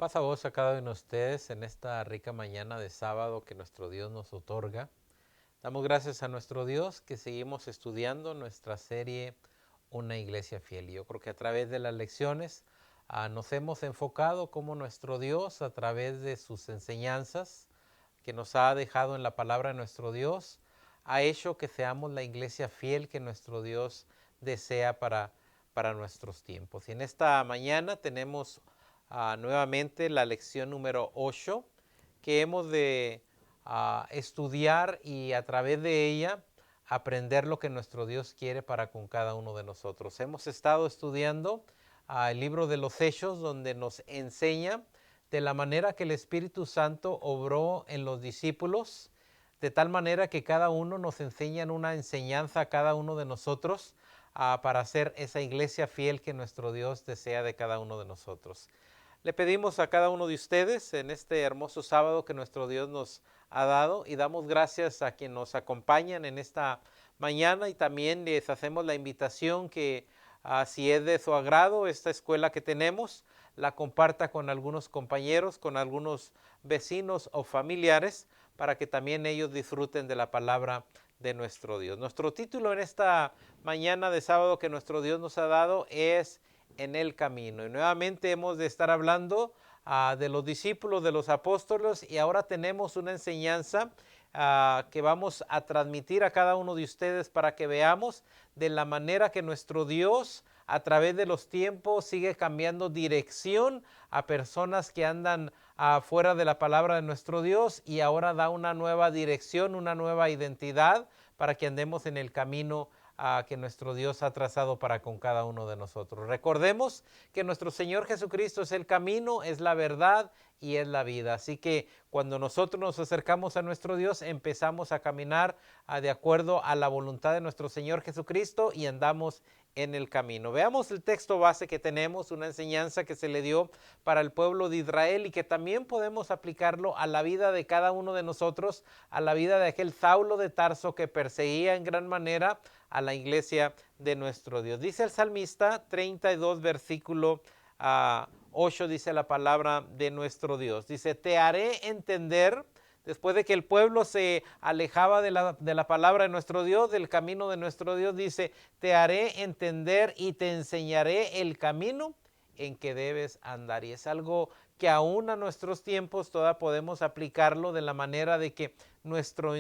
Paz a vos a cada uno de ustedes en esta rica mañana de sábado que nuestro Dios nos otorga. Damos gracias a nuestro Dios que seguimos estudiando nuestra serie Una Iglesia Fiel. Yo creo que a través de las lecciones nos hemos enfocado cómo nuestro Dios, a través de sus enseñanzas que nos ha dejado en la palabra de nuestro Dios, ha hecho que seamos la iglesia fiel que nuestro Dios desea para nuestros tiempos. Y en esta mañana tenemos nuevamente la lección número 8 que hemos de estudiar y a través de ella aprender lo que nuestro Dios quiere para con cada uno de nosotros. Hemos estado estudiando el libro de los Hechos, donde nos enseña de la manera que el Espíritu Santo obró en los discípulos, de tal manera que cada uno nos enseña una enseñanza a cada uno de nosotros para ser esa iglesia fiel que nuestro Dios desea de cada uno de nosotros. Le pedimos a cada uno de ustedes en este hermoso sábado que nuestro Dios nos ha dado y damos gracias a quienes nos acompañan en esta mañana y también les hacemos la invitación que si es de su agrado esta escuela que tenemos, la comparta con algunos compañeros, con algunos vecinos o familiares para que también ellos disfruten de la palabra de nuestro Dios. Nuestro título en esta mañana de sábado que nuestro Dios nos ha dado es En el camino. Y nuevamente hemos de estar hablando de los discípulos, de los apóstoles, y ahora tenemos una enseñanza que vamos a transmitir a cada uno de ustedes para que veamos de la manera que nuestro Dios a través de los tiempos sigue cambiando dirección a personas que andan fuera de la palabra de nuestro Dios y ahora da una nueva dirección, una nueva identidad para que andemos en el camino que nuestro Dios ha trazado para con cada uno de nosotros. Recordemos que nuestro Señor Jesucristo es el camino, es la verdad y es la vida. Así que cuando nosotros nos acercamos a nuestro Dios, empezamos a caminar de acuerdo a la voluntad de nuestro Señor Jesucristo y andamos en el camino. Veamos el texto base que tenemos, una enseñanza que se le dio para el pueblo de Israel y que también podemos aplicarlo a la vida de cada uno de nosotros, a la vida de aquel Saulo de Tarso que perseguía en gran manera a la iglesia de nuestro Dios. Dice el salmista 32 versículo 8, dice la palabra de nuestro Dios. Dice, te haré entender. Después de que el pueblo se alejaba de la palabra de nuestro Dios, del camino de nuestro Dios, dice, te haré entender y te enseñaré el camino en que debes andar. Y es algo que aún a nuestros tiempos todavía podemos aplicarlo de la manera de que nuestro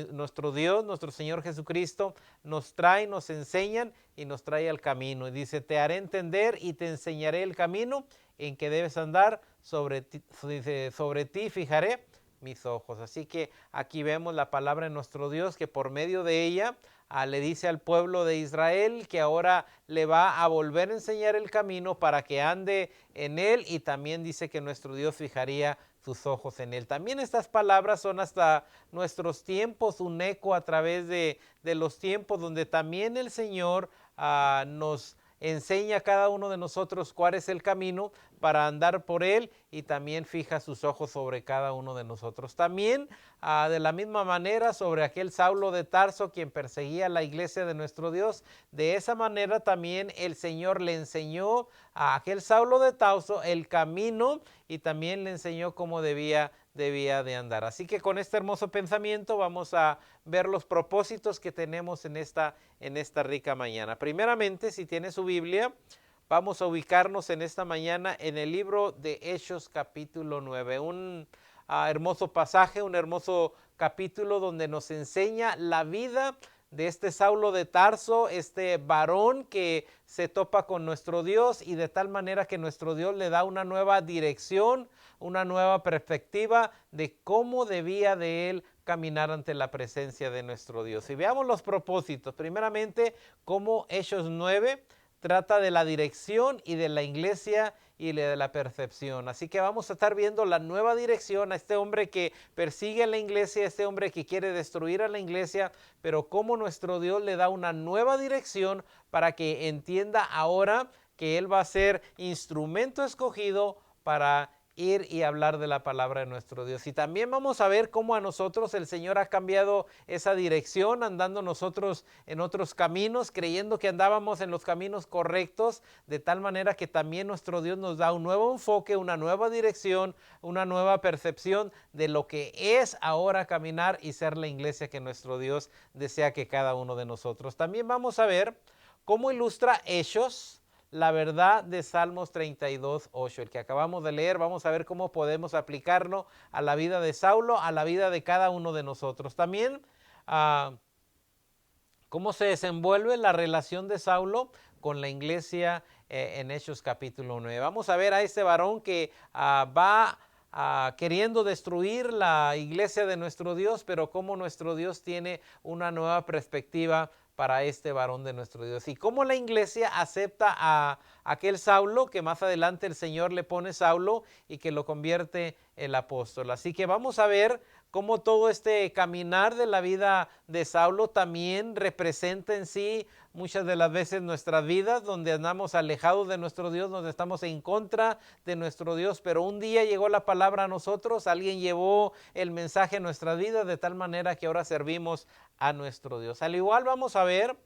Dios, nuestro Señor Jesucristo, nos trae, nos enseñan y nos trae al camino. Y dice, te haré entender y te enseñaré el camino en que debes andar, sobre ti fijaré mis ojos. Así que aquí vemos la palabra de nuestro Dios que por medio de ella le dice al pueblo de Israel que ahora le va a volver a enseñar el camino para que ande en él y también dice que nuestro Dios fijaría sus ojos en él. También estas palabras son hasta nuestros tiempos, un eco a través de los tiempos donde también el Señor nos enseña a cada uno de nosotros cuál es el camino para andar por él y también fija sus ojos sobre cada uno de nosotros. También de la misma manera sobre aquel Saulo de Tarso quien perseguía la iglesia de nuestro Dios, de esa manera también el Señor le enseñó a aquel Saulo de Tarso el camino y también le enseñó cómo debía de andar. Así que con este hermoso pensamiento vamos a ver los propósitos que tenemos en esta rica mañana. Primeramente, si tiene su Biblia, vamos a ubicarnos en esta mañana en el libro de Hechos capítulo 9, un hermoso pasaje, un hermoso capítulo donde nos enseña la vida de este Saulo de Tarso, este varón que se topa con nuestro Dios y de tal manera que nuestro Dios le da una nueva dirección, una nueva perspectiva de cómo debía de él caminar ante la presencia de nuestro Dios. Y veamos los propósitos. Primeramente, cómo Hechos 9 trata de la dirección y de la iglesia y de la percepción. Así que vamos a estar viendo la nueva dirección a este hombre que persigue a la iglesia, a este hombre que quiere destruir a la iglesia, pero cómo nuestro Dios le da una nueva dirección para que entienda ahora que él va a ser instrumento escogido para ir y hablar de la palabra de nuestro Dios. Y también vamos a ver cómo a nosotros el Señor ha cambiado esa dirección, andando nosotros en otros caminos, creyendo que andábamos en los caminos correctos, de tal manera que también nuestro Dios nos da un nuevo enfoque, una nueva dirección, una nueva percepción de lo que es ahora caminar y ser la iglesia que nuestro Dios desea que cada uno de nosotros. También vamos a ver cómo ilustra Hechos la verdad de Salmos 32:8, el que acabamos de leer. Vamos a ver cómo podemos aplicarlo a la vida de Saulo, a la vida de cada uno de nosotros. También cómo se desenvuelve la relación de Saulo con la iglesia en Hechos capítulo 9. Vamos a ver a este varón que va queriendo destruir la iglesia de nuestro Dios, pero cómo nuestro Dios tiene una nueva perspectiva para este varón de nuestro Dios. Y cómo la iglesia acepta a aquel Saulo, que más adelante el Señor le pone Saulo y que lo convierte el apóstol. Así que vamos a ver cómo todo este caminar de la vida de Saulo también representa en sí muchas de las veces nuestras vidas, donde andamos alejados de nuestro Dios, donde estamos en contra de nuestro Dios, pero un día llegó la palabra a nosotros, alguien llevó el mensaje a nuestras vidas de tal manera que ahora servimos a nuestro Dios. Al igual vamos a ver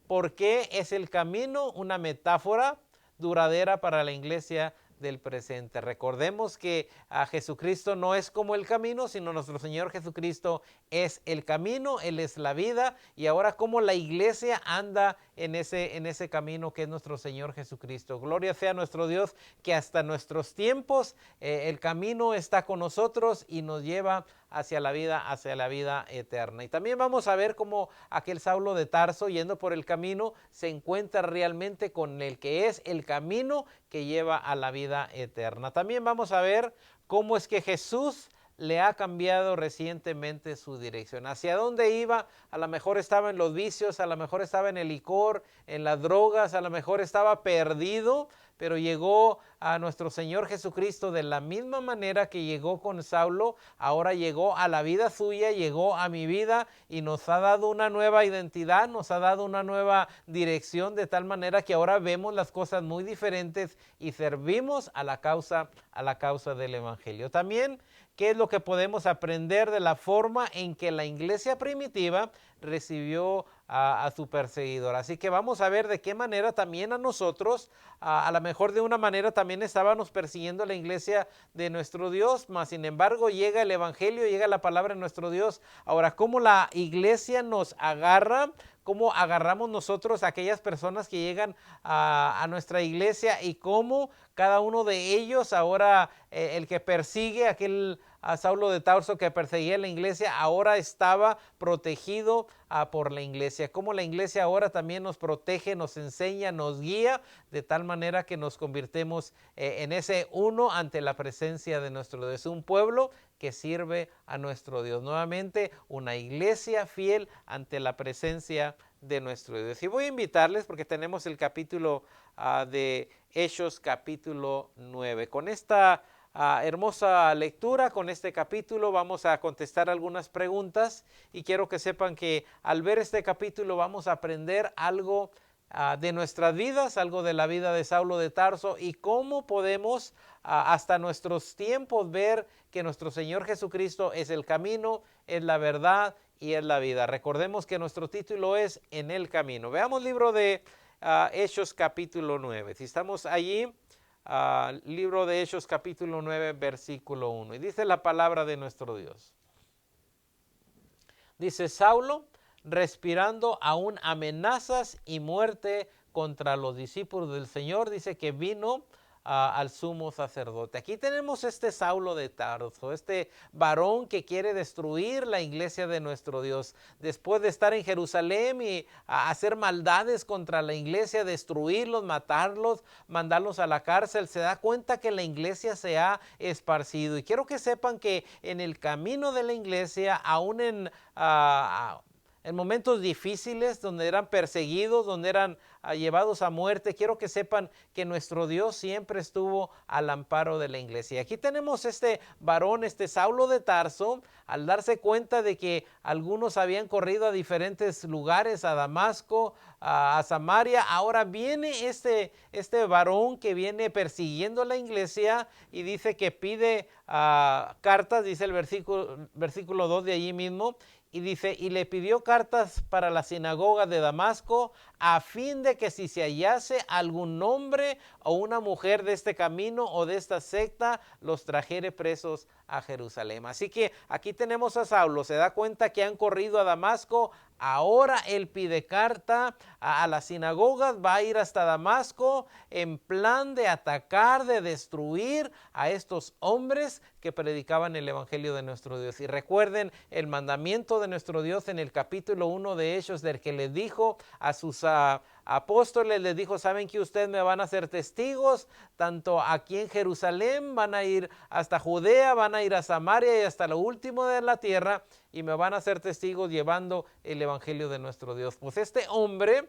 por qué es el camino una metáfora duradera para la iglesia del presente. Recordemos que a Jesucristo no es como el camino, sino nuestro Señor Jesucristo es el camino, Él es la vida, y ahora como la iglesia anda en ese camino que es nuestro Señor Jesucristo. Gloria sea a nuestro Dios, que hasta nuestros tiempos el camino está con nosotros y nos lleva hacia la vida eterna. Y también vamos a ver cómo aquel Saulo de Tarso, yendo por el camino, se encuentra realmente con el que es el camino que lleva a la vida eterna. También vamos a ver cómo es que Jesús le ha cambiado recientemente su dirección. ¿Hacia dónde iba? A lo mejor estaba en los vicios, a lo mejor estaba en el licor, en las drogas, a lo mejor estaba perdido, pero llegó a nuestro Señor Jesucristo de la misma manera que llegó con Saulo. Ahora llegó a la vida suya, llegó a mi vida y nos ha dado una nueva identidad, nos ha dado una nueva dirección, de tal manera que ahora vemos las cosas muy diferentes y servimos a la causa del Evangelio. También, ¿qué es lo que podemos aprender de la forma en que la iglesia primitiva recibió a su perseguidor? Así que vamos a ver de qué manera también a nosotros, a lo mejor de una manera también estábamos persiguiendo a la iglesia de nuestro Dios, mas sin embargo llega el Evangelio, llega la palabra de nuestro Dios. Ahora, ¿cómo la iglesia nos agarra? ¿Cómo agarramos nosotros a aquellas personas que llegan a nuestra iglesia? Y cómo cada uno de ellos ahora, el que persigue, a Saulo de Tarso que perseguía la iglesia, ahora estaba protegido por la iglesia. Cómo la iglesia ahora también nos protege, nos enseña, nos guía, de tal manera que nos convirtemos en ese uno ante la presencia de nuestro Dios. Un pueblo que sirve a nuestro Dios. Nuevamente, una iglesia fiel ante la presencia de nuestro Dios. Y voy a invitarles, porque tenemos el capítulo de Hechos, capítulo 9. Con esta hermosa lectura, con este capítulo, vamos a contestar algunas preguntas, y quiero que sepan que al ver este capítulo vamos a aprender algo de nuestras vidas, algo de la vida de Saulo de Tarso, y cómo podemos hasta nuestros tiempos ver que nuestro Señor Jesucristo es el camino, es la verdad y es la vida. Recordemos que nuestro título es En el Camino. Veamos el libro de Hechos capítulo 9. Si estamos allí, libro de Hechos capítulo 9 versículo 1, y dice la palabra de nuestro Dios. Dice: Saulo, respirando aún amenazas y muerte contra los discípulos del Señor, dice que vino al sumo sacerdote. Aquí tenemos este Saulo de Tarso, este varón que quiere destruir la iglesia de nuestro Dios. Después de estar en Jerusalén y hacer maldades contra la iglesia, destruirlos, matarlos, mandarlos a la cárcel, se da cuenta que la iglesia se ha esparcido. Y quiero que sepan que en el camino de la iglesia, aún en en momentos difíciles, donde eran perseguidos, donde eran llevados a muerte. Quiero que sepan que nuestro Dios siempre estuvo al amparo de la iglesia. Y aquí tenemos este varón, este Saulo de Tarso, al darse cuenta de que algunos habían corrido a diferentes lugares, a Damasco, a Samaria. Ahora viene este varón que viene persiguiendo a la iglesia y dice que pide cartas, dice el versículo 2 de allí mismo, y dice, y le pidió cartas para la sinagoga de Damasco, a fin de que si se hallase algún hombre o una mujer de este camino o de esta secta, los trajere presos a Jerusalén. Así que aquí tenemos a Saulo, se da cuenta que han corrido a Damasco. Ahora él pide carta a las sinagogas, va a ir hasta Damasco en plan de atacar, de destruir a estos hombres que predicaban el evangelio de nuestro Dios. Y recuerden el mandamiento de nuestro Dios en el capítulo 1 de Hechos, del que le dijo a sus apóstoles, les dijo, saben que ustedes me van a ser testigos, tanto aquí en Jerusalén, van a ir hasta Judea, van a ir a Samaria y hasta lo último de la tierra, y me van a ser testigos llevando el evangelio de nuestro Dios. Pues este hombre,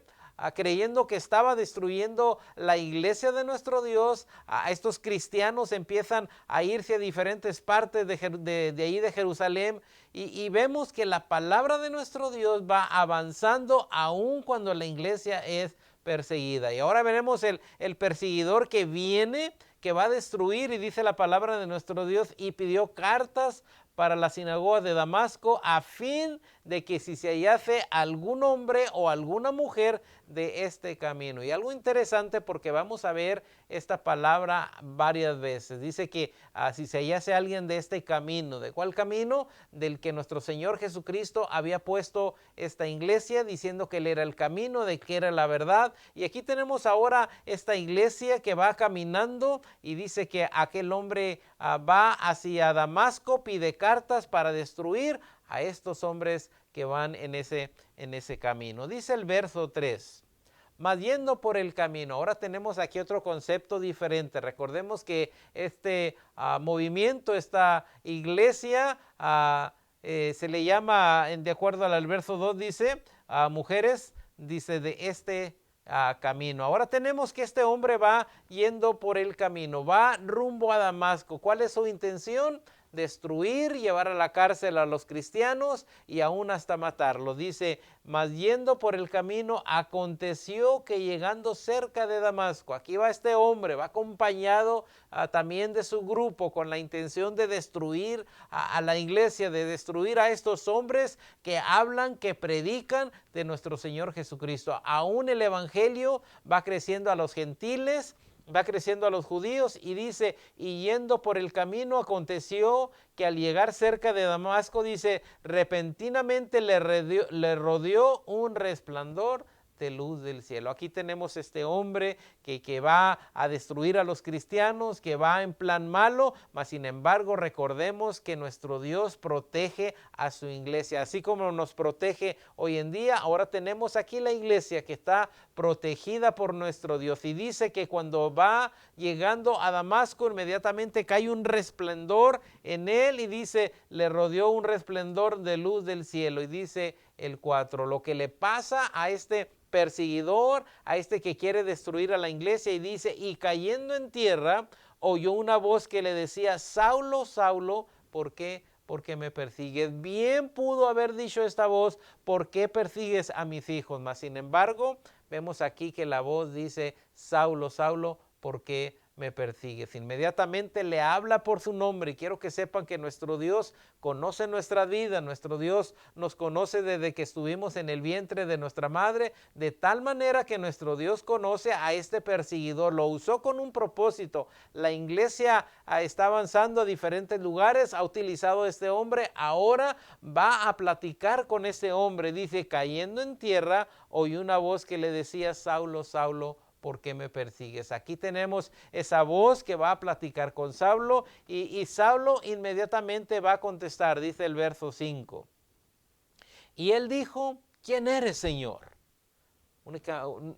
creyendo que estaba destruyendo la iglesia de nuestro Dios, a estos cristianos empiezan a irse a diferentes partes de ahí de Jerusalén, y vemos que la palabra de nuestro Dios va avanzando aún cuando la iglesia es perseguida. Y ahora veremos el perseguidor que viene, que va a destruir, y dice la palabra de nuestro Dios, y pidió cartas para la sinagoga de Damasco, a fin de que si se hallase algún hombre o alguna mujer de este camino. Y algo interesante, porque vamos a ver esta palabra varias veces. Dice que si se hallase alguien de este camino. ¿De cuál camino? Del que nuestro Señor Jesucristo había puesto esta iglesia, diciendo que Él era el camino, de que era la verdad. Y aquí tenemos ahora esta iglesia que va caminando, y dice que aquel hombre va hacia Damasco, pide cartas para destruir a estos hombres que van en ese camino. Dice el verso 3, mas yendo por el camino. Ahora tenemos aquí otro concepto diferente. Recordemos que este movimiento, esta iglesia, se le llama, de acuerdo al verso 2, dice, mujeres, dice, de este camino. Ahora tenemos que este hombre va yendo por el camino, va rumbo a Damasco. ¿Cuál es su intención? Destruir, llevar a la cárcel a los cristianos y aún hasta matarlos. Dice, mas yendo por el camino, aconteció que llegando cerca de Damasco, aquí va este hombre, va acompañado también de su grupo, con la intención de destruir a la iglesia, de destruir a estos hombres que hablan, que predican de nuestro Señor Jesucristo. Aún el evangelio va creciendo a los gentiles, va creciendo a los judíos, y dice, y yendo por el camino aconteció que al llegar cerca de Damasco, dice, repentinamente le rodeó un resplandor de luz del cielo. Aquí tenemos este hombre que va a destruir a los cristianos, que va en plan malo, mas sin embargo recordemos que nuestro Dios protege a su iglesia, así como nos protege hoy en día. Ahora tenemos aquí la iglesia que está protegida por nuestro Dios, y dice que cuando va llegando a Damasco, inmediatamente cae un resplandor en él, y dice, le rodeó un resplandor de luz del cielo. Y dice el 4, lo que le pasa a este perseguidor, a este que quiere destruir a la iglesia, y dice, y cayendo en tierra, oyó una voz que le decía, Saulo, Saulo, ¿por qué? Porque me persigues. Bien pudo haber dicho esta voz, ¿por qué persigues a mis hijos? Mas sin embargo, vemos aquí que la voz dice, Saulo, Saulo, ¿por qué me persigues? Inmediatamente le habla por su nombre, y quiero que sepan que nuestro Dios conoce nuestra vida. Nuestro Dios nos conoce desde que estuvimos en el vientre de nuestra madre, de tal manera que nuestro Dios conoce a este perseguidor. Lo usó con un propósito. La iglesia está avanzando a diferentes lugares, ha utilizado a este hombre, ahora va a platicar con este hombre. Dice, cayendo en tierra, oyó una voz que le decía, Saulo, Saulo, ¿por qué me persigues? Aquí tenemos esa voz que va a platicar con Saulo, y Saulo inmediatamente va a contestar. Dice el verso 5, y él dijo, ¿quién eres, Señor?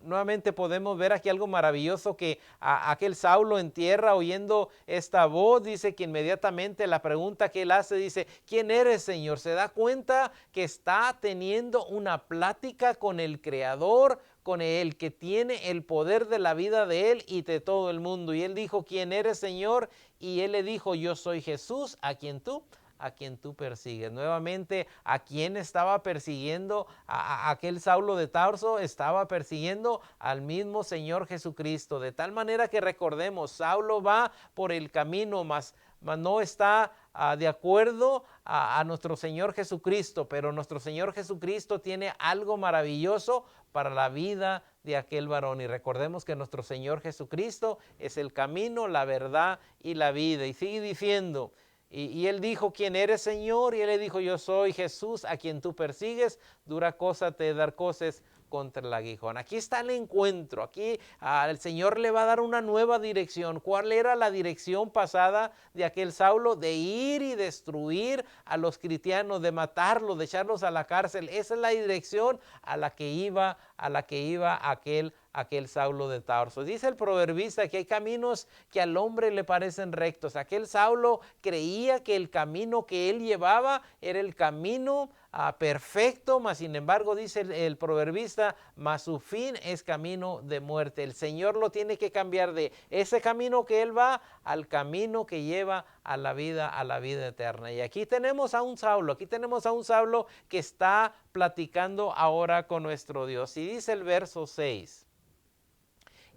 Nuevamente podemos ver aquí algo maravilloso, que aquel Saulo en tierra, oyendo esta voz, dice que inmediatamente la pregunta que él hace, dice, ¿quién eres, Señor? Se da cuenta que está teniendo una plática con el Creador, con el que tiene el poder de la vida de él y de todo el mundo. Y él dijo, ¿quién eres, Señor? Y él le dijo, yo soy Jesús, a quien tú persigues. Nuevamente, ¿a quién estaba persiguiendo? A aquel Saulo de Tarso estaba persiguiendo al mismo Señor Jesucristo. De tal manera que recordemos, Saulo va por el camino, mas no está de acuerdo a nuestro Señor Jesucristo, pero nuestro Señor Jesucristo tiene algo maravilloso para la vida de aquel varón. Y recordemos que nuestro Señor Jesucristo es el camino, la verdad y la vida. Y sigue diciendo, y él dijo, ¿quién eres, Señor? Y él le dijo, yo soy Jesús, a quien tú persigues. Dura cosa te dar cosas contra el aguijón. Aquí está el encuentro. Aquí el Señor le va a dar una nueva dirección. ¿Cuál era la dirección pasada de aquel Saulo? De ir y destruir a los cristianos, de matarlos, de echarlos a la cárcel. Esa es la dirección a la que iba aquel Saulo de Tarso. Dice el proverbista que hay caminos que al hombre le parecen rectos. Aquel Saulo creía que el camino que él llevaba era el camino perfecto, mas sin embargo dice el proverbista, mas su fin es camino de muerte. El Señor lo tiene que cambiar de ese camino que él va al camino que lleva a la vida eterna. Y aquí tenemos a un Saulo, que está platicando ahora con nuestro Dios. Y dice el verso 6.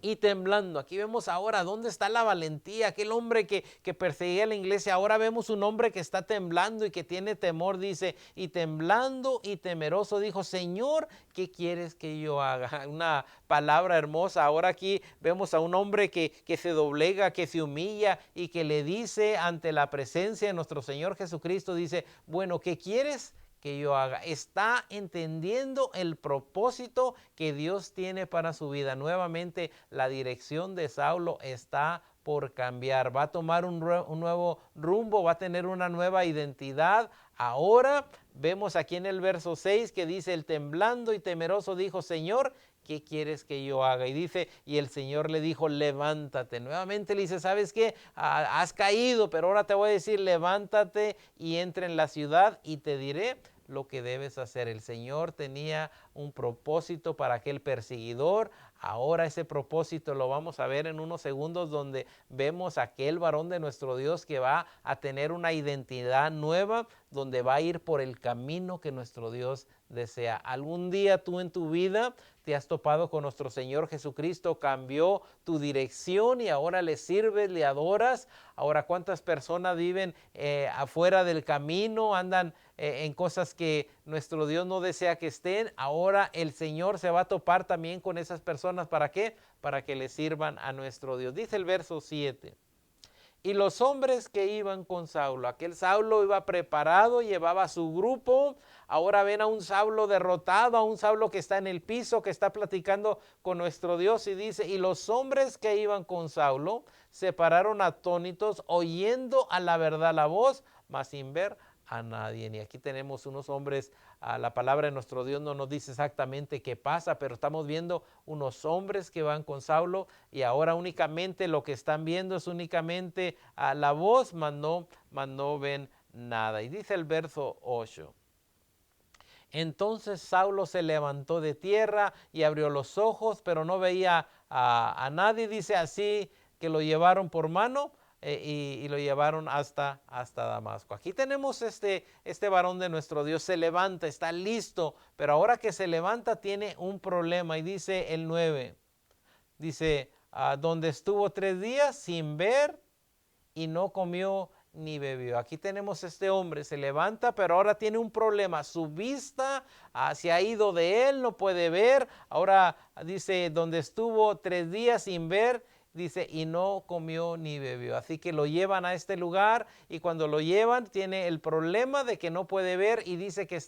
Y temblando, aquí vemos ahora dónde está la valentía, aquel hombre que perseguía a la iglesia. Ahora vemos un hombre que está temblando y que tiene temor. Dice, y temblando y temeroso dijo, Señor, ¿qué quieres que yo haga? Una palabra hermosa. Ahora aquí vemos a un hombre que se doblega, que se humilla y que le dice ante la presencia de nuestro Señor Jesucristo, dice, bueno, ¿qué quieres que yo haga? Está entendiendo el propósito que Dios tiene para su vida. Nuevamente la dirección de Saulo está por cambiar. Va a tomar un nuevo rumbo, va a tener una nueva identidad. Ahora vemos aquí en el verso 6 que dice, el temblando y temeroso dijo, Señor, ¿qué quieres que yo haga? Y dice, y el Señor le dijo, levántate. Nuevamente le dice, ¿sabes qué? Has caído, pero ahora te voy a decir, levántate y entra en la ciudad y te diré lo que debes hacer. El Señor tenía un propósito para aquel perseguidor. Ahora ese propósito lo vamos a ver en unos segundos, donde vemos a aquel varón de nuestro Dios que va a tener una identidad nueva, donde va a ir por el camino que nuestro Dios desea. Algún día tú en tu vida te has topado con nuestro Señor Jesucristo, cambió tu dirección y ahora le sirves, le adoras. Ahora, ¿cuántas personas viven afuera del camino, andan en cosas que nuestro Dios no desea que estén? Ahora el Señor se va a topar también con esas personas. ¿Para qué? Para que le sirvan a nuestro Dios. Dice el verso 7. Y los hombres que iban con Saulo, aquel Saulo iba preparado, llevaba a su grupo. Ahora ven a un Saulo derrotado, a un Saulo que está en el piso, que está platicando con nuestro Dios. Y dice, y los hombres que iban con Saulo se pararon atónitos, oyendo a la verdad la voz, mas sin ver a nadie. Y aquí tenemos unos hombres, la palabra de nuestro Dios no nos dice exactamente qué pasa, pero estamos viendo unos hombres que van con Saulo y ahora únicamente lo que están viendo es únicamente la voz, mas no ven nada. Y dice el verso 8. Entonces Saulo se levantó de tierra y abrió los ojos, pero no veía a nadie. Dice así que lo llevaron por mano y lo llevaron hasta Damasco. Aquí tenemos este varón de nuestro Dios, se levanta, está listo, pero ahora que se levanta tiene un problema. Y dice el 9, dice, donde estuvo 3 días sin ver y no comió ni bebió. Aquí tenemos este hombre, se levanta, pero ahora tiene un problema. Su vista se ha ido de él, no puede ver. Ahora dice, donde estuvo 3 días sin ver, dice, y no comió ni bebió. Así que lo llevan a este lugar y cuando lo llevan tiene el problema de que no puede ver y dice que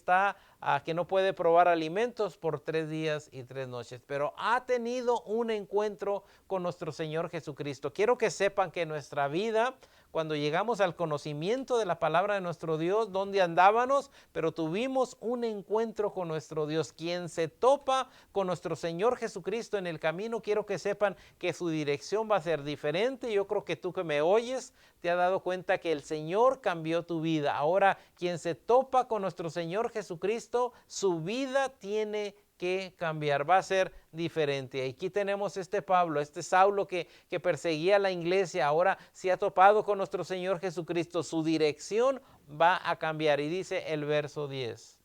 que no puede probar alimentos por 3 días y 3 noches. Pero ha tenido un encuentro con nuestro Señor Jesucristo. Quiero que sepan que nuestra vida, cuando llegamos al conocimiento de la palabra de nuestro Dios, dónde andábamos, pero tuvimos un encuentro con nuestro Dios. Quien se topa con nuestro Señor Jesucristo en el camino, quiero que sepan que su dirección va a ser diferente. Yo creo que tú que me oyes te has dado cuenta que el Señor cambió tu vida. Ahora, quien se topa con nuestro Señor Jesucristo, su vida tiene que cambiar, va a ser diferente. Aquí tenemos este Pablo, este Saulo que perseguía a la iglesia, ahora se ha topado con nuestro Señor Jesucristo. Su dirección va a cambiar. Y dice el verso 10.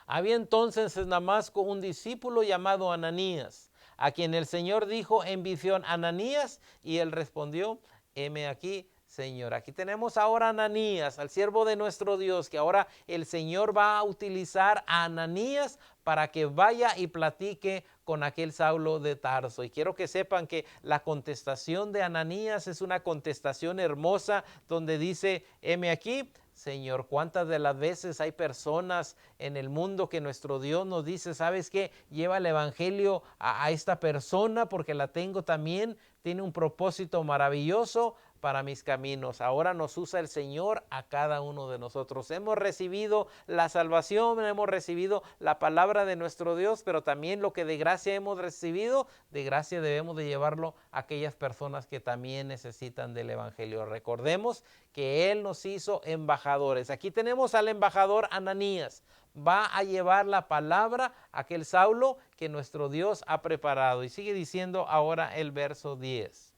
Había entonces en Damasco un discípulo llamado Ananías, a quien el Señor dijo en visión: Ananías, y él respondió: heme aquí, Señor. Aquí tenemos ahora a Ananías, al siervo de nuestro Dios, que ahora el Señor va a utilizar a Ananías para que vaya y platique con aquel Saulo de Tarso. Y quiero que sepan que la contestación de Ananías es una contestación hermosa, donde dice: heme aquí, Señor. ¿Cuántas de las veces hay personas en el mundo que nuestro Dios nos dice: ¿sabes qué? Lleva el evangelio a esta persona porque la tengo también, tiene un propósito maravilloso para mis caminos. Ahora nos usa el Señor a cada uno de nosotros. Hemos recibido la salvación, hemos recibido la palabra de nuestro Dios, pero también lo que de gracia hemos recibido, de gracia debemos de llevarlo a aquellas personas que también necesitan del evangelio. Recordemos que Él nos hizo embajadores. Aquí tenemos al embajador Ananías. Va a llevar la palabra a aquel Saulo que nuestro Dios ha preparado. Y sigue diciendo ahora el verso 10.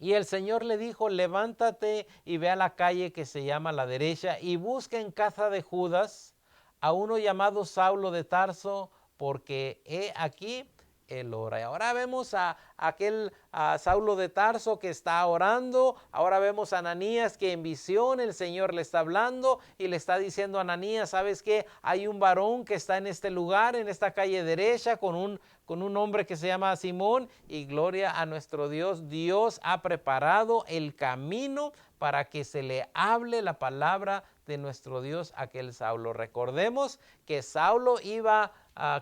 Y el Señor le dijo: levántate y ve a la calle que se llama La Derecha y busca en casa de Judas a uno llamado Saulo de Tarso, porque he aquí él ora. Y ahora vemos a aquel Saulo de Tarso que está orando. Ahora vemos a Ananías que en visión el Señor le está hablando y le está diciendo a Ananías: ¿sabes qué? Hay un varón que está en este lugar, en esta calle derecha, con un hombre que se llama Simón, y gloria a nuestro Dios. Dios ha preparado el camino para que se le hable la palabra de nuestro Dios a aquel Saulo. Recordemos que Saulo iba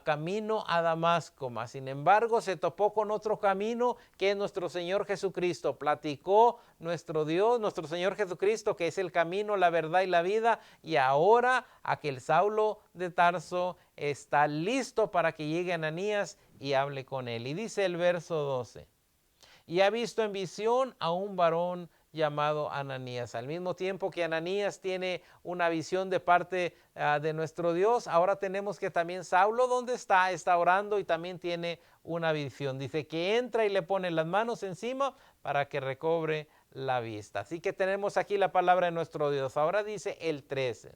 camino a Damasco, mas sin embargo se topó con otro camino que es nuestro Señor Jesucristo. Platicó nuestro Dios, nuestro Señor Jesucristo, que es el camino, la verdad y la vida, y ahora aquel Saulo de Tarso está listo para que llegue Ananías y hable con él. Y dice el verso 12: y ha visto en visión a un varón llamado Ananías. Al mismo tiempo que Ananías tiene una visión de parte de nuestro Dios, ahora tenemos que también Saulo, donde está orando y también tiene una visión. Dice que entra y le pone las manos encima para que recobre la vista. Así que tenemos aquí la palabra de nuestro Dios. Ahora dice el 13.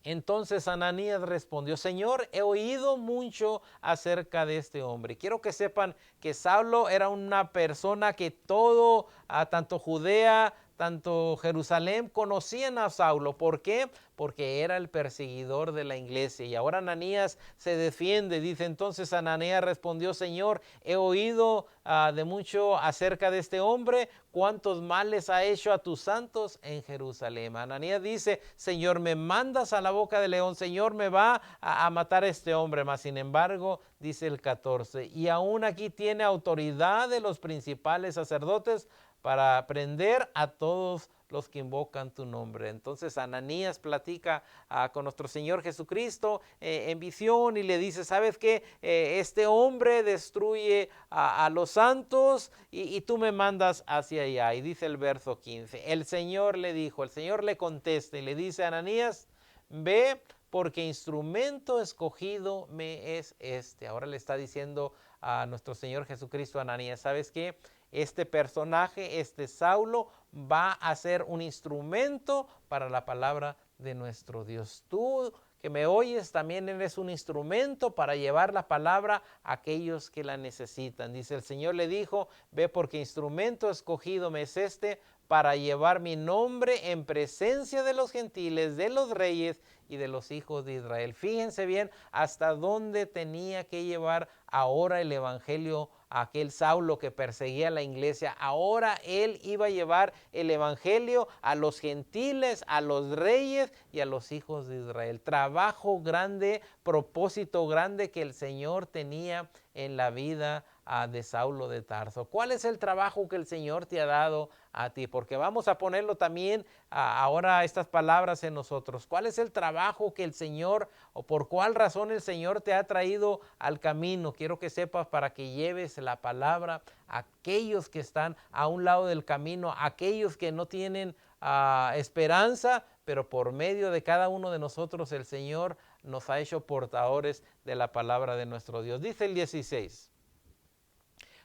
Entonces Ananías respondió: Señor, he oído mucho acerca de este hombre. Quiero que sepan que Saulo era una persona que todo, tanto Judea, tanto Jerusalén, conocían a Saulo. ¿Por qué? Porque era el perseguidor de la iglesia. Y ahora Ananías se defiende. Dice entonces Ananías respondió: Señor, he oído de mucho acerca de este hombre, cuántos males ha hecho a tus santos en Jerusalén. Ananías dice: Señor, me mandas a la boca del león, Señor, me va a matar a este hombre. Mas sin embargo, dice el 14, y aún aquí tiene autoridad de los principales sacerdotes para prender a todos los que invocan tu nombre. Entonces Ananías platica con nuestro Señor Jesucristo en visión y le dice: ¿sabes qué? Este hombre destruye a los santos y tú me mandas hacia allá. Y dice el verso 15, el Señor le contesta y le dice a Ananías: ve, porque instrumento escogido me es este. Ahora le está diciendo a nuestro Señor Jesucristo a Ananías: ¿sabes qué? Este personaje, este Saulo, va a ser un instrumento para la palabra de nuestro Dios. Tú que me oyes también eres un instrumento para llevar la palabra a aquellos que la necesitan. Dice: el Señor le dijo: ve, porque instrumento escogido me es este para llevar mi nombre en presencia de los gentiles, de los reyes y de los hijos de Israel. Fíjense bien hasta dónde tenía que llevar ahora el evangelio a aquel Saulo que perseguía a la iglesia. Ahora él iba a llevar el evangelio a los gentiles, a los reyes y a los hijos de Israel. Trabajo grande, propósito grande que el Señor tenía en la vida de Saulo de Tarso? ¿Cuál es el trabajo que el Señor te ha dado a ti? Porque vamos a ponerlo también ahora estas palabras en nosotros. ¿Cuál es el trabajo que el Señor o por cuál razón el Señor te ha traído al camino? Quiero que sepas para que lleves la palabra a aquellos que están a un lado del camino, a aquellos que no tienen esperanza, pero por medio de cada uno de nosotros el Señor nos ha hecho portadores de la palabra de nuestro Dios. Dice el 16,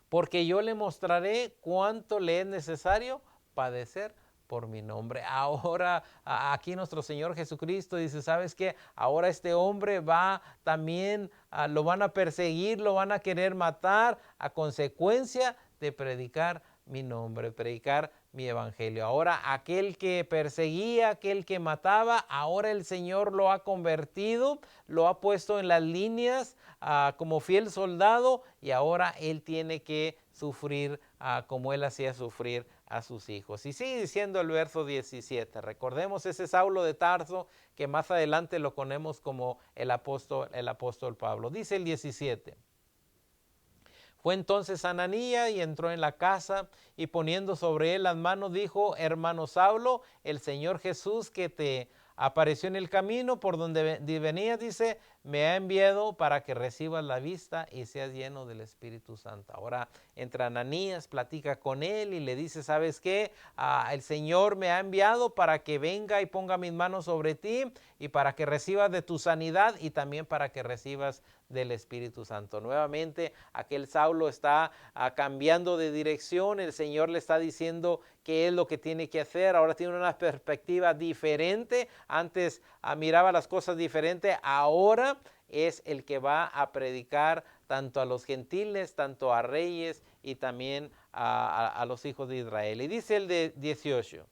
porque yo le mostraré cuánto le es necesario padecer por mi nombre. Ahora aquí nuestro Señor Jesucristo dice, ¿sabes qué? Ahora este hombre va también, lo van a perseguir, lo van a querer matar a consecuencia de predicar mi nombre, predicar mi evangelio. Ahora aquel que perseguía, aquel que mataba, ahora el Señor lo ha convertido, lo ha puesto en las líneas como fiel soldado y ahora él tiene que sufrir como él hacía sufrir a sus hijos. Y sigue diciendo el verso 17, recordemos ese Saulo de Tarso que más adelante lo conocemos como el apóstol Pablo. Dice el 17. Fue entonces Ananías y entró en la casa y poniendo sobre él las manos dijo, hermano Saulo, el Señor Jesús que te apareció en el camino por donde venías, dice, me ha enviado para que recibas la vista y seas lleno del Espíritu Santo. Ahora entra Ananías, platica con él y le dice, ¿sabes qué? El Señor me ha enviado para que venga y ponga mis manos sobre ti y para que recibas de tu sanidad y también para que recibas del Espíritu Santo. Nuevamente aquel Saulo está cambiando de dirección, el Señor le está diciendo qué es lo que tiene que hacer, ahora tiene una perspectiva diferente, antes miraba las cosas diferente, ahora es el que va a predicar tanto a los gentiles, tanto a reyes y también a los hijos de Israel. Y dice el de 18,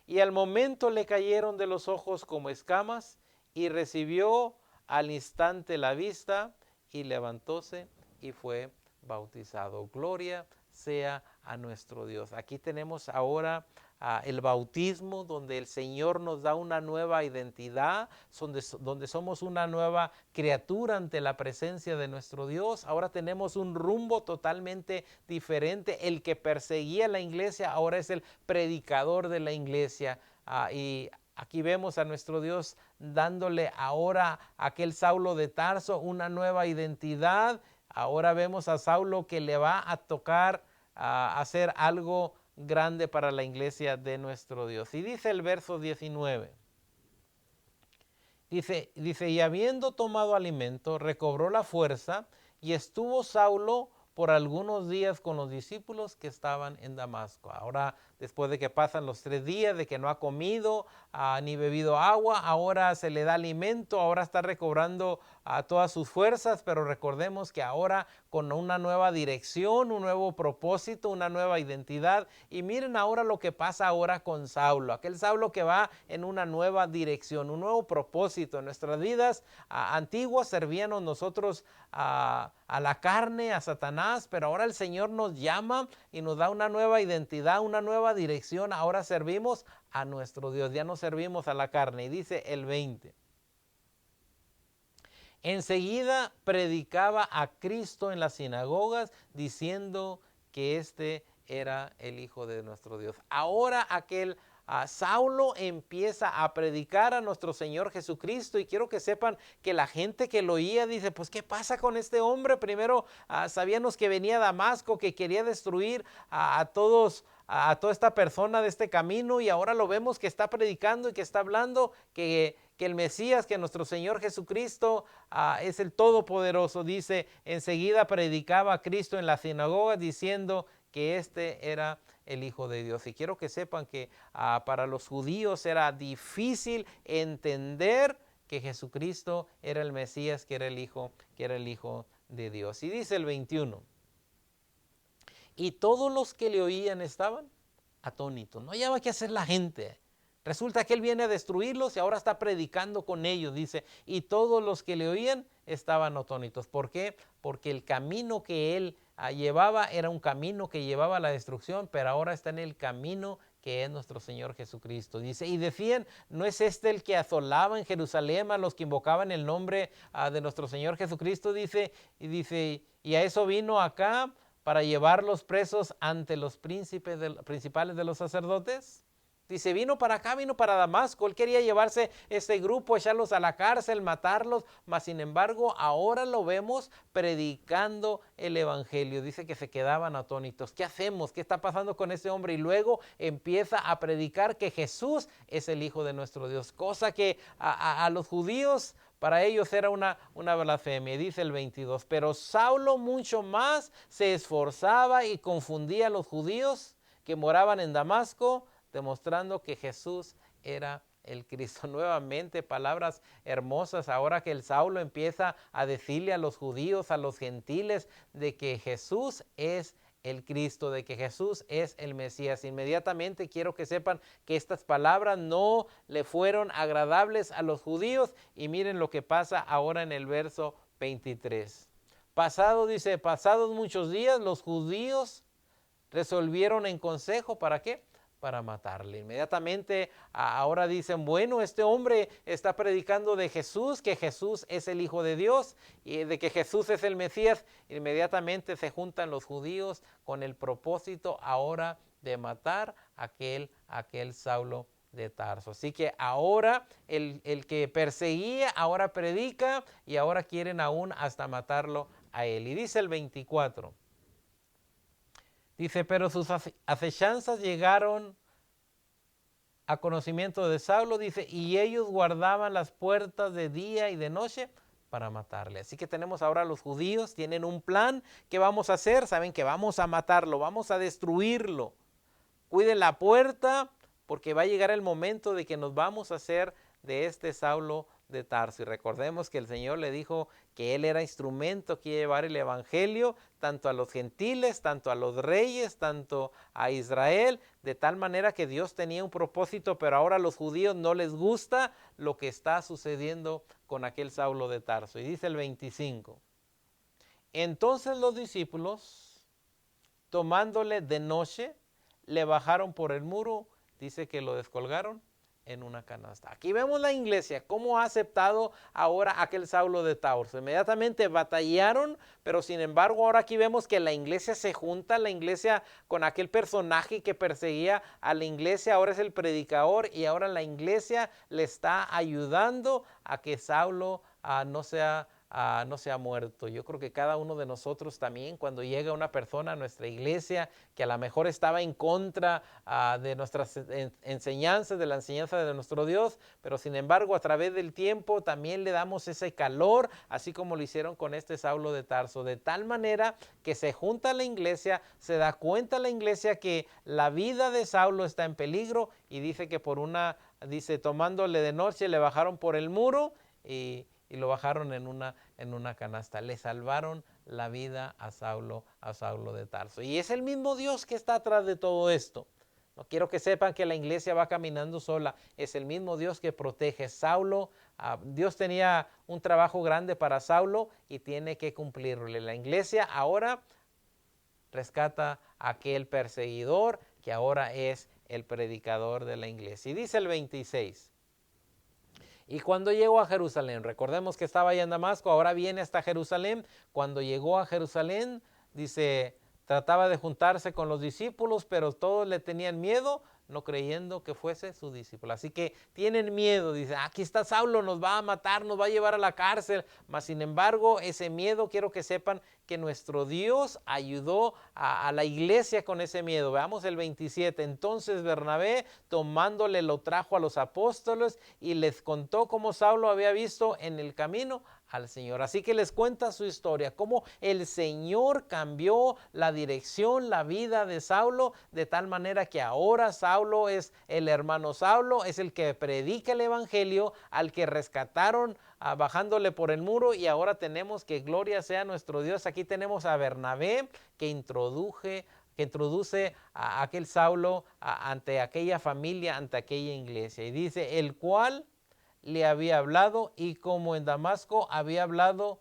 y al momento le cayeron de los ojos como escamas y recibió al instante la vista y levantóse y fue bautizado. Gloria sea a nuestro Dios. Aquí tenemos ahora el bautismo donde el Señor nos da una nueva identidad, donde somos una nueva criatura ante la presencia de nuestro Dios. Ahora tenemos un rumbo totalmente diferente. El que perseguía la iglesia ahora es el predicador de la iglesia. Y aquí vemos a nuestro Dios dándole ahora a aquel Saulo de Tarso una nueva identidad. Ahora vemos a Saulo que le va a tocar hacer algo grande para la iglesia de nuestro Dios. Y dice el verso 19. Dice, y habiendo tomado alimento, recobró la fuerza y estuvo Saulo por algunos días con los discípulos que estaban en Damasco. Ahora, después de que pasan los 3 días de que no ha comido ni bebido agua, ahora se le da alimento, ahora está recobrando todas sus fuerzas, pero recordemos que ahora con una nueva dirección, un nuevo propósito, una nueva identidad. Y miren ahora lo que pasa ahora con Saulo, aquel Saulo que va en una nueva dirección, un nuevo propósito. En nuestras vidas antiguas servíamos nosotros a la carne, a Satanás, pero ahora el Señor nos llama y nos da una nueva identidad, una nueva dirección. Ahora servimos a nuestro Dios, ya no servimos a la carne. Y dice el 20. Enseguida predicaba a Cristo en las sinagogas diciendo que este era el Hijo de nuestro Dios. Ahora aquel Saulo empieza a predicar a nuestro Señor Jesucristo y quiero que sepan que la gente que lo oía dice, pues ¿qué pasa con este hombre? Primero sabíamos que venía a Damasco, que quería destruir a toda esta persona de este camino y ahora lo vemos que está predicando y que está hablando que el Mesías, que nuestro Señor Jesucristo es el Todopoderoso. Dice, enseguida predicaba a Cristo en la sinagoga diciendo que este era el Hijo de Dios. Y quiero que sepan que para los judíos era difícil entender que Jesucristo era el Mesías, que era el Hijo de Dios. Y dice el 21, y todos los que le oían estaban atónitos. No hallaba qué hacer la gente. Resulta que él viene a destruirlos y ahora está predicando con ellos, dice, y todos los que le oían estaban atónitos. ¿Por qué? Porque el camino que él llevaba era un camino que llevaba a la destrucción, pero ahora está en el camino que es nuestro Señor Jesucristo. Dice, y decían, ¿no es este el que asolaba en Jerusalén a los que invocaban el nombre de nuestro Señor Jesucristo? Dice, y a eso vino acá para llevarlos presos ante los principales de los sacerdotes. Dice, vino para acá, vino para Damasco. Él quería llevarse este grupo, echarlos a la cárcel, matarlos, mas sin embargo ahora lo vemos predicando el evangelio. Dice que se quedaban atónitos. ¿Qué hacemos? ¿Qué está pasando con este hombre? Y luego empieza a predicar que Jesús es el Hijo de nuestro Dios, cosa que a los judíos, para ellos era una blasfemia. Dice el 22, pero Saulo mucho más se esforzaba y confundía a los judíos que moraban en Damasco, demostrando que Jesús era el Cristo. Nuevamente palabras hermosas ahora que el Saulo empieza a decirle a los judíos, a los gentiles, de que Jesús es el Cristo, de que Jesús es el Mesías. Inmediatamente quiero que sepan que estas palabras no le fueron agradables a los judíos, y miren lo que pasa ahora en el verso 23. Pasados muchos días, los judíos resolvieron en consejo, ¿para qué? Para matarle. Inmediatamente ahora dicen, bueno, este hombre está predicando de Jesús, que Jesús es el Hijo de Dios y de que Jesús es el Mesías. Inmediatamente se juntan los judíos con el propósito ahora de matar a aquel Saulo de Tarso. Así que ahora el que perseguía ahora predica, y ahora quieren aún hasta matarlo a él. Y dice el 24. Dice, pero sus acechanzas llegaron a conocimiento de Saulo, dice, y ellos guardaban las puertas de día y de noche para matarle. Así que tenemos ahora los judíos, tienen un plan. ¿Qué vamos a hacer? Saben que vamos a matarlo, vamos a destruirlo. Cuiden la puerta, porque va a llegar el momento de que nos vamos a hacer de este Saulo de Tarso. Y recordemos que el Señor le dijo que él era instrumento que iba a llevar el evangelio tanto a los gentiles, tanto a los reyes, tanto a Israel, de tal manera que Dios tenía un propósito, pero ahora a los judíos no les gusta lo que está sucediendo con aquel Saulo de Tarso. Y dice el 25, entonces los discípulos, tomándole de noche, le bajaron por el muro, dice que lo descolgaron en una canasta. Aquí vemos la iglesia, cómo ha aceptado ahora aquel Saulo de Tarso. Inmediatamente batallaron, pero sin embargo ahora aquí vemos que la iglesia se junta, la iglesia con aquel personaje que perseguía a la iglesia, ahora es el predicador, y ahora la iglesia le está ayudando a que Saulo no sea muerto. Yo creo que cada uno de nosotros también, cuando llega una persona a nuestra iglesia que a lo mejor estaba en contra de nuestras enseñanzas, de la enseñanza de nuestro Dios, pero sin embargo a través del tiempo también le damos ese calor, así como lo hicieron con este Saulo de Tarso, de tal manera que se junta la iglesia, se da cuenta la iglesia que la vida de Saulo está en peligro, y dice que tomándole de noche le bajaron por el muro y lo bajaron en una canasta. Le salvaron la vida a Saulo de Tarso. Y es el mismo Dios que está atrás de todo esto. No quiero que sepan que la iglesia va caminando sola. Es el mismo Dios que protege. Dios tenía un trabajo grande para Saulo y tiene que cumplirle. La iglesia ahora rescata a aquel perseguidor que ahora es el predicador de la iglesia. Y dice el 26. Y cuando llegó a Jerusalén, recordemos que estaba allá en Damasco, ahora viene hasta Jerusalén. Cuando llegó a Jerusalén, dice, trataba de juntarse con los discípulos, pero todos le tenían miedo, no creyendo que fuese su discípulo. Así que tienen miedo, dice, aquí está Saulo, nos va a matar, nos va a llevar a la cárcel. Mas sin embargo, ese miedo, quiero que sepan que nuestro Dios ayudó a la iglesia con ese miedo. Veamos el 27. Entonces Bernabé, tomándole, lo trajo a los apóstoles y les contó cómo Saulo había visto en el camino al Señor. Así que les cuenta su historia, cómo el Señor cambió la dirección, la vida de Saulo, de tal manera que ahora Saulo es el hermano Saulo, es el que predica el evangelio, al que rescataron bajándole por el muro, y ahora tenemos, que gloria sea nuestro Dios, aquí tenemos a Bernabé que introduce a aquel Saulo ante aquella familia, ante aquella iglesia, y dice, el cual le había hablado, y como en Damasco había hablado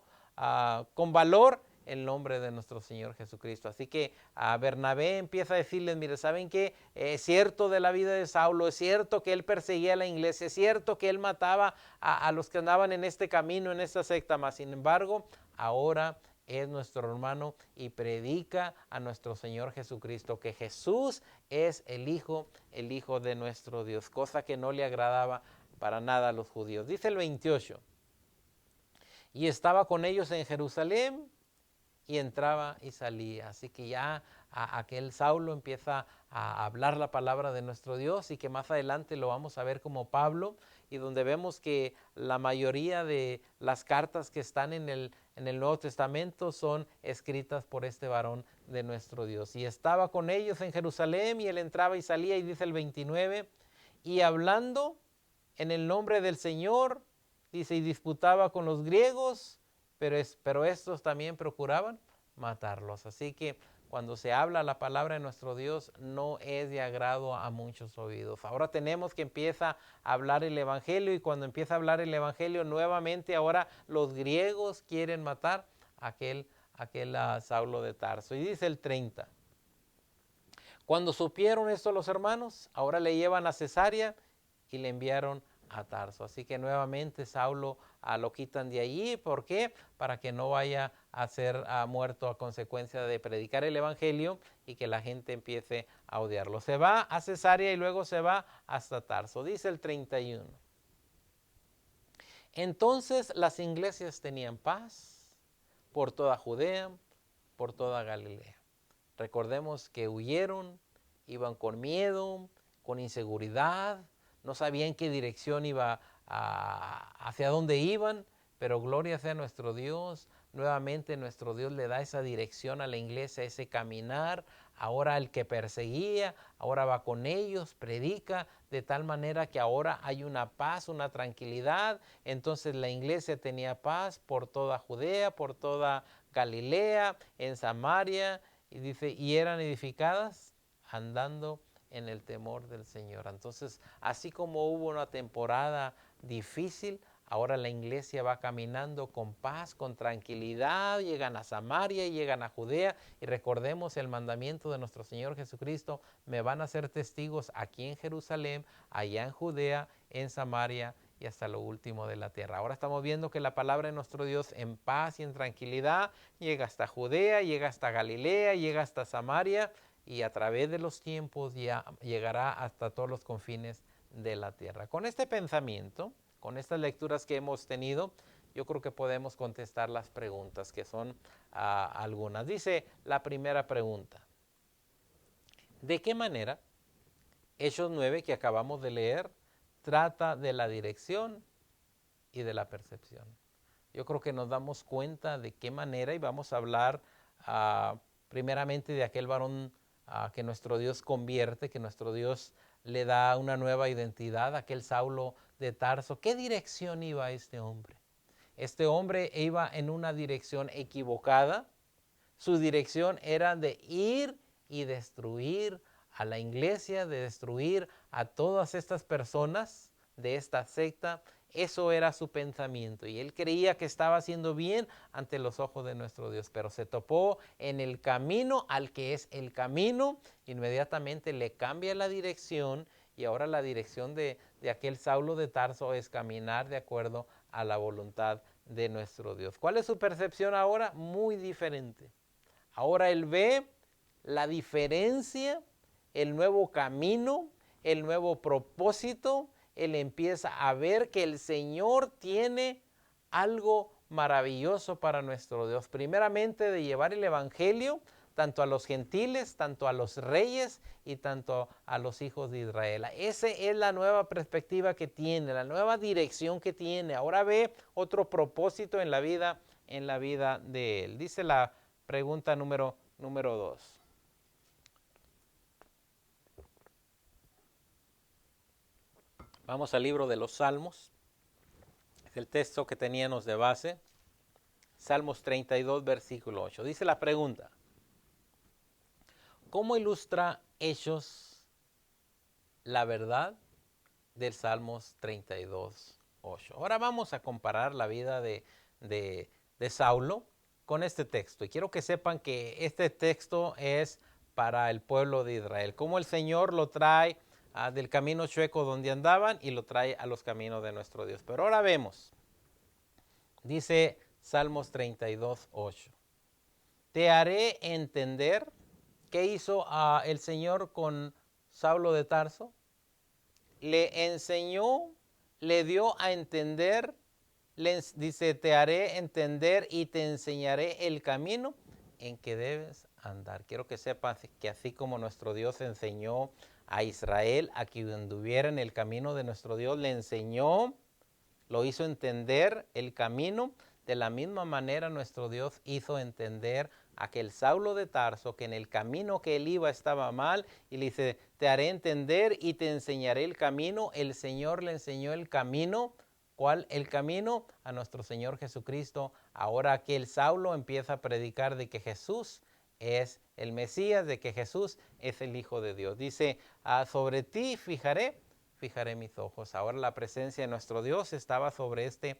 con valor el nombre de nuestro Señor Jesucristo. Así que a Bernabé empieza a decirles, mire, ¿saben qué? Es cierto de la vida de Saulo, es cierto que él perseguía a la iglesia, es cierto que él mataba a los que andaban en este camino, en esta secta, mas sin embargo, ahora es nuestro hermano y predica a nuestro Señor Jesucristo, que Jesús es el Hijo de nuestro Dios, cosa que no le agradaba para nada a los judíos. Dice el 28, y estaba con ellos en Jerusalén y entraba y salía. Así que ya aquel Saulo empieza a hablar la palabra de nuestro Dios, y que más adelante lo vamos a ver como Pablo, y donde vemos que la mayoría de las cartas que están en el Nuevo Testamento son escritas por este varón de nuestro Dios. Y estaba con ellos en Jerusalén, y él entraba y salía, y dice el 29, y hablando en el nombre del Señor, dice, y disputaba con los griegos, pero estos también procuraban matarlos. Así que cuando se habla la palabra de nuestro Dios, no es de agrado a muchos oídos. Ahora tenemos que empieza a hablar el Evangelio, y cuando empieza a hablar el Evangelio, nuevamente ahora los griegos quieren matar a aquel Saulo de Tarso. Y dice el 30, cuando supieron esto los hermanos, ahora le llevan a Cesarea y le enviaron a Tarso. Así que nuevamente Saulo lo quitan de allí. ¿Por qué? Para que no vaya a ser muerto a consecuencia de predicar el Evangelio y que la gente empiece a odiarlo. Se va a Cesarea y luego se va hasta Tarso. Dice el 31. Entonces las iglesias tenían paz por toda Judea, por toda Galilea. Recordemos que huyeron, iban con miedo, con inseguridad, no sabían qué dirección hacia dónde iban, pero gloria sea nuestro Dios. Nuevamente nuestro Dios le da esa dirección a la iglesia, ese caminar. Ahora el que perseguía, ahora va con ellos, predica, de tal manera que ahora hay una paz, una tranquilidad. Entonces la iglesia tenía paz por toda Judea, por toda Galilea, en Samaria, y dice, y eran edificadas andando en el temor del Señor. Entonces, así como hubo una temporada difícil, ahora la iglesia va caminando con paz, con tranquilidad, llegan a Samaria, llegan a Judea, y recordemos el mandamiento de nuestro Señor Jesucristo, me van a ser testigos aquí en Jerusalén, allá en Judea, en Samaria y hasta lo último de la tierra. Ahora estamos viendo que la palabra de nuestro Dios en paz y en tranquilidad llega hasta Judea, llega hasta Galilea, llega hasta Samaria, y a través de los tiempos ya llegará hasta todos los confines de la tierra. Con este pensamiento, con estas lecturas que hemos tenido, yo creo que podemos contestar las preguntas, que son algunas. Dice la primera pregunta, ¿de qué manera Hechos 9 que acabamos de leer trata de la dirección y de la percepción? Yo creo que nos damos cuenta de qué manera, y vamos a hablar primeramente de aquel varón que nuestro Dios convierte, que nuestro Dios le da una nueva identidad, aquel Saulo de Tarso. ¿Qué dirección iba este hombre? Este hombre iba en una dirección equivocada. Su dirección era de ir y destruir a la iglesia, de destruir a todas estas personas de esta secta. Eso era su pensamiento, y él creía que estaba haciendo bien ante los ojos de nuestro Dios, pero se topó en el camino al que es el camino. Inmediatamente le cambia la dirección, y ahora la dirección de aquel Saulo de Tarso es caminar de acuerdo a la voluntad de nuestro Dios. ¿Cuál es su percepción ahora? Muy diferente. Ahora él ve la diferencia, el nuevo camino, el nuevo propósito. Él empieza a ver que el Señor tiene algo maravilloso para nuestro Dios. Primeramente, de llevar el Evangelio tanto a los gentiles, tanto a los reyes y tanto a los hijos de Israel. Esa es la nueva perspectiva que tiene, la nueva dirección que tiene. Ahora ve otro propósito en la vida de él. Dice la pregunta número 2. Vamos al libro de los Salmos. Es el texto que teníamos de base. Salmos 32, versículo 8. Dice la pregunta: ¿cómo ilustra Hechos la verdad del Salmos 32, 8? Ahora vamos a comparar la vida de Saulo con este texto. Y quiero que sepan que este texto es para el pueblo de Israel. Cómo el Señor lo trae del camino chueco donde andaban y lo trae a los caminos de nuestro Dios. Pero ahora vemos, dice Salmos 32:8. Te haré entender qué hizo el Señor con Saulo de Tarso. Le enseñó, le dio a entender, dice, te haré entender y te enseñaré el camino en que debes andar. Quiero que sepas que así como nuestro Dios enseñó a Israel a que anduviera en el camino de nuestro Dios, le enseñó, lo hizo entender el camino. De la misma manera nuestro Dios hizo entender a aquel Saulo de Tarso que en el camino que él iba estaba mal, y le dice, te haré entender y te enseñaré el camino. El Señor le enseñó el camino. ¿Cuál? El camino a nuestro Señor Jesucristo. Ahora aquel Saulo empieza a predicar de que Jesús es el Mesías, de que Jesús es el Hijo de Dios. Dice, sobre ti fijaré mis ojos. Ahora la presencia de nuestro Dios estaba sobre este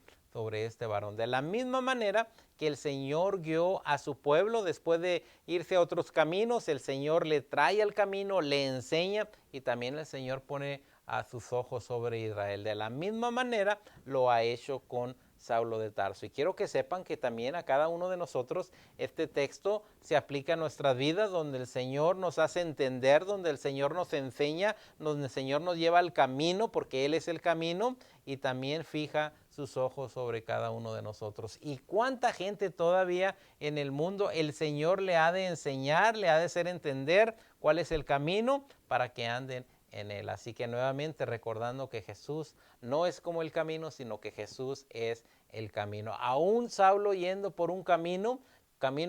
varón. De la misma manera que el Señor guió a su pueblo después de irse a otros caminos, el Señor le trae al camino, le enseña, y también el Señor pone a sus ojos sobre Israel. De la misma manera lo ha hecho con Saulo de Tarso. Y quiero que sepan que también a cada uno de nosotros este texto se aplica a nuestras vidas, donde el Señor nos hace entender, donde el Señor nos enseña, donde el Señor nos lleva al camino, porque Él es el camino, y también fija sus ojos sobre cada uno de nosotros. ¿Y cuánta gente todavía en el mundo el Señor le ha de enseñar, le ha de hacer entender cuál es el camino para que anden en él? Así que nuevamente recordando que Jesús no es como el camino, sino que Jesús es el camino. Aún Saulo yendo por un camino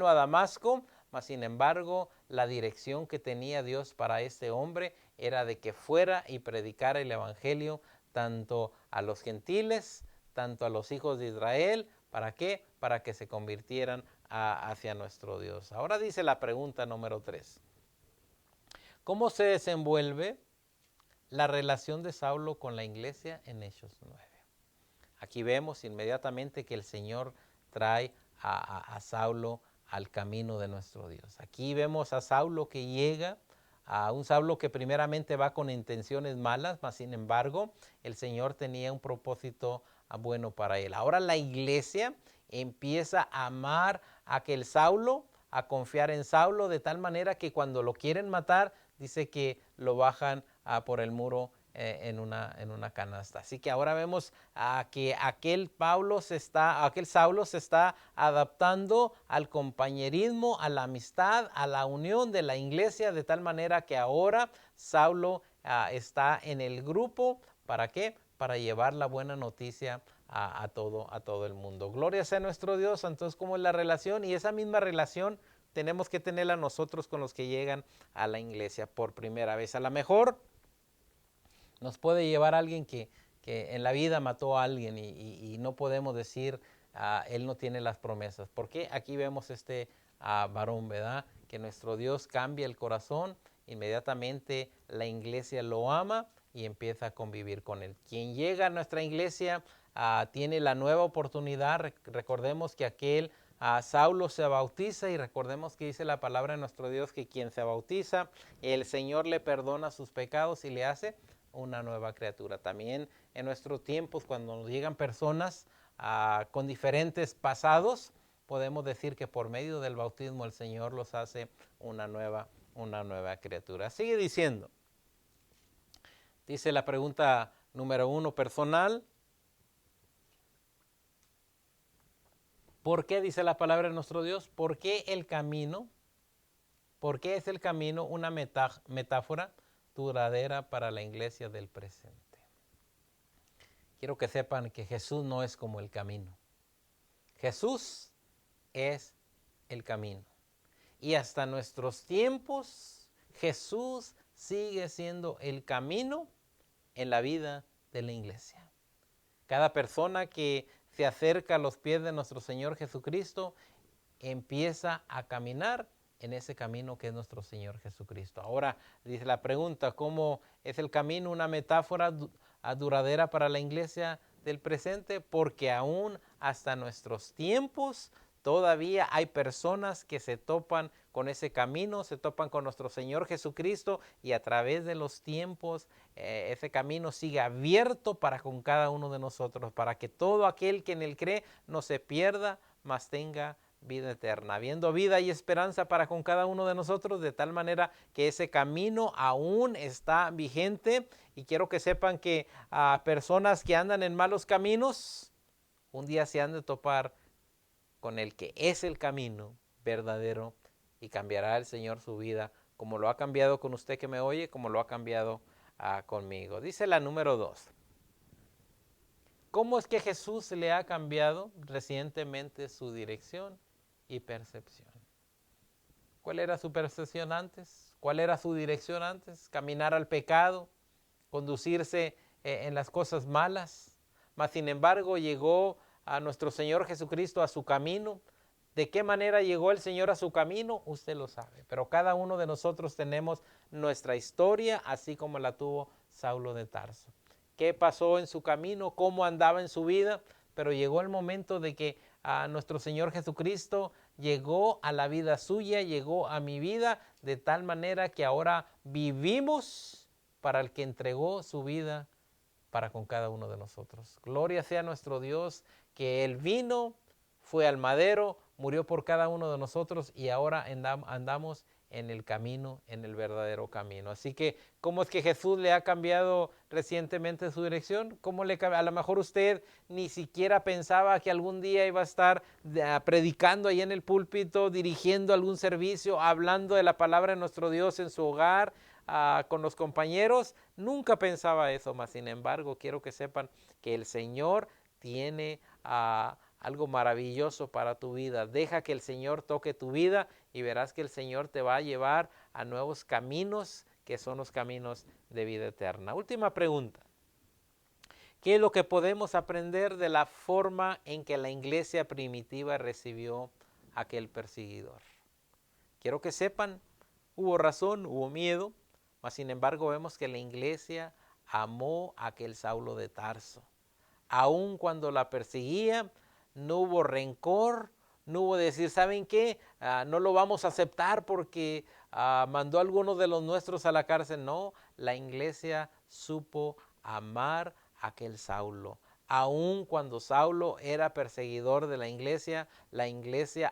a Damasco, mas sin embargo la dirección que tenía Dios para este hombre era de que fuera y predicara el evangelio tanto a los gentiles, tanto a los hijos de Israel. ¿Para qué? Para que se convirtieran hacia nuestro Dios. Ahora dice la pregunta número 3. ¿Cómo se desenvuelve la relación de Saulo con la iglesia en Hechos 9? Aquí vemos inmediatamente que el Señor trae a Saulo al camino de nuestro Dios. Aquí vemos a Saulo que llega, a un Saulo que primeramente va con intenciones malas, mas sin embargo el Señor tenía un propósito bueno para él. Ahora la iglesia empieza a amar a aquel Saulo, a confiar en Saulo, de tal manera que cuando lo quieren matar, dice que lo bajan por el muro en una canasta. Así que ahora vemos que aquel Saulo se está adaptando al compañerismo, a la amistad, a la unión de la iglesia, de tal manera que ahora Saulo está en el grupo. ¿Para qué? Para llevar la buena noticia a todo el mundo. Gloria sea nuestro Dios. Entonces, ¿cómo es la relación? Y esa misma relación tenemos que tenerla nosotros con los que llegan a la iglesia por primera vez. A lo mejor nos puede llevar a alguien que en la vida mató a alguien y no podemos decir, él no tiene las promesas. Porque aquí vemos este varón, ¿verdad? Que nuestro Dios cambia el corazón, inmediatamente la iglesia lo ama y empieza a convivir con él. Quien llega a nuestra iglesia tiene la nueva oportunidad. Recordemos que aquel Saulo se bautiza, y recordemos que dice la palabra de nuestro Dios que quien se bautiza, el Señor le perdona sus pecados y le hace una nueva criatura. También en nuestros tiempos, cuando nos llegan personas con diferentes pasados, podemos decir que por medio del bautismo el Señor los hace una nueva criatura. Sigue diciendo. Dice la pregunta número 1 personal. ¿Por qué dice la palabra de nuestro Dios? ¿Por qué el camino? ¿Por qué es el camino una metáfora duradera para la iglesia del presente? Quiero que sepan que Jesús no es como el camino. Jesús es el camino. Y hasta nuestros tiempos, Jesús sigue siendo el camino en la vida de la iglesia. Cada persona que se acerca a los pies de nuestro Señor Jesucristo empieza a caminar en ese camino que es nuestro Señor Jesucristo. Ahora dice la pregunta, ¿cómo es el camino una metáfora duradera para la iglesia del presente? Porque aún hasta nuestros tiempos Todavía hay personas que se topan con ese camino, se topan con nuestro Señor Jesucristo y a través de los tiempos ese camino sigue abierto para con cada uno de nosotros, para que todo aquel que en él cree no se pierda, mas tenga vida eterna, habiendo vida y esperanza para con cada uno de nosotros, de tal manera que ese camino aún está vigente. Y quiero que sepan que a personas que andan en malos caminos, un día se han de topar con el que es el camino verdadero y cambiará el Señor su vida, como lo ha cambiado con usted que me oye, como lo ha cambiado conmigo. Dice la número 2. ¿Cómo es que Jesús le ha cambiado recientemente su dirección y percepción? ¿Cuál era su percepción antes? ¿Cuál era su dirección antes? Caminar al pecado, conducirse en las cosas malas. Mas sin embargo llegó a nuestro Señor Jesucristo a su camino. ¿De qué manera llegó el Señor a su camino? Usted lo sabe. Pero cada uno de nosotros tenemos nuestra historia, así como la tuvo Saulo de Tarso. ¿Qué pasó en su camino? ¿Cómo andaba en su vida? Pero llegó el momento de que a nuestro Señor Jesucristo llegó a la vida suya, llegó a mi vida, de tal manera que ahora vivimos para el que entregó su vida para con cada uno de nosotros. Gloria sea a nuestro Dios, que Él vino, fue al madero, murió por cada uno de nosotros y ahora andamos en el camino, en el verdadero camino. Así que, ¿cómo es que Jesús le ha cambiado recientemente su dirección? ¿Cómo le a lo mejor usted ni siquiera pensaba que algún día iba a estar predicando ahí en el púlpito, dirigiendo algún servicio, hablando de la palabra de nuestro Dios en su hogar, con los compañeros? Nunca pensaba eso, mas sin embargo quiero que sepan que el Señor tiene algo maravilloso para tu vida. Deja que el Señor toque tu vida y verás que el Señor te va a llevar a nuevos caminos, que son los caminos de vida eterna. Última pregunta. ¿Qué es lo que podemos aprender de la forma en que la iglesia primitiva recibió a aquel perseguidor? Quiero que sepan, hubo razón, hubo miedo, mas sin embargo vemos que la iglesia amó a aquel Saulo de Tarso. Aun cuando la perseguía, no hubo rencor, no hubo decir, ¿saben qué? No lo vamos a aceptar porque mandó a algunos de los nuestros a la cárcel. No, la iglesia supo amar a aquel Saulo. Aun cuando Saulo era perseguidor de la iglesia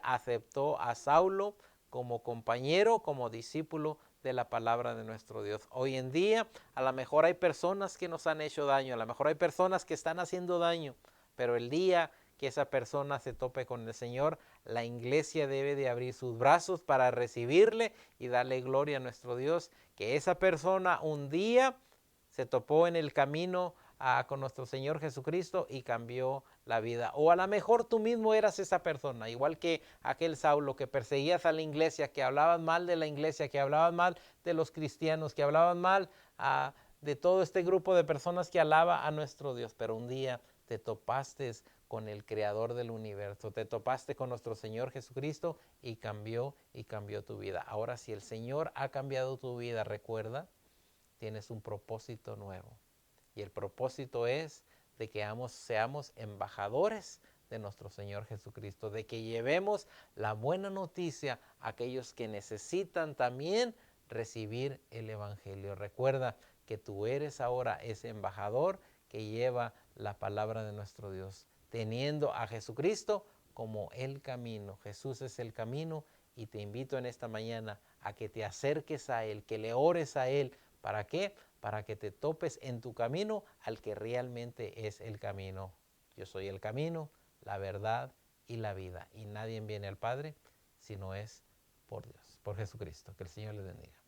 aceptó a Saulo como compañero, como discípulo de la palabra de nuestro Dios. Hoy en día, a lo mejor hay personas que nos han hecho daño, a lo mejor hay personas que están haciendo daño, pero el día que esa persona se tope con el Señor, la iglesia debe de abrir sus brazos para recibirle y darle gloria a nuestro Dios, que esa persona un día se topó en el camino con nuestro Señor Jesucristo y cambió la vida. O a lo mejor tú mismo eras esa persona, igual que aquel Saulo que perseguías a la iglesia, que hablaban mal de la iglesia, que hablaban mal de los cristianos, que hablaban mal de todo este grupo de personas que alaba a nuestro Dios. Pero un día te topaste con el creador del universo, te topaste con nuestro Señor Jesucristo y cambió tu vida. Ahora, si el Señor ha cambiado tu vida, recuerda, tienes un propósito nuevo. Y el propósito es de que seamos embajadores de nuestro Señor Jesucristo, de que llevemos la buena noticia a aquellos que necesitan también recibir el Evangelio. Recuerda que tú eres ahora ese embajador que lleva la palabra de nuestro Dios, teniendo a Jesucristo como el camino. Jesús es el camino y te invito en esta mañana a que te acerques a Él, que le ores a Él. ¿Para qué? Para que te topes en tu camino al que realmente es el camino. Yo soy el camino, la verdad y la vida. Y nadie viene al Padre si no es por Dios, por Jesucristo. Que el Señor les bendiga.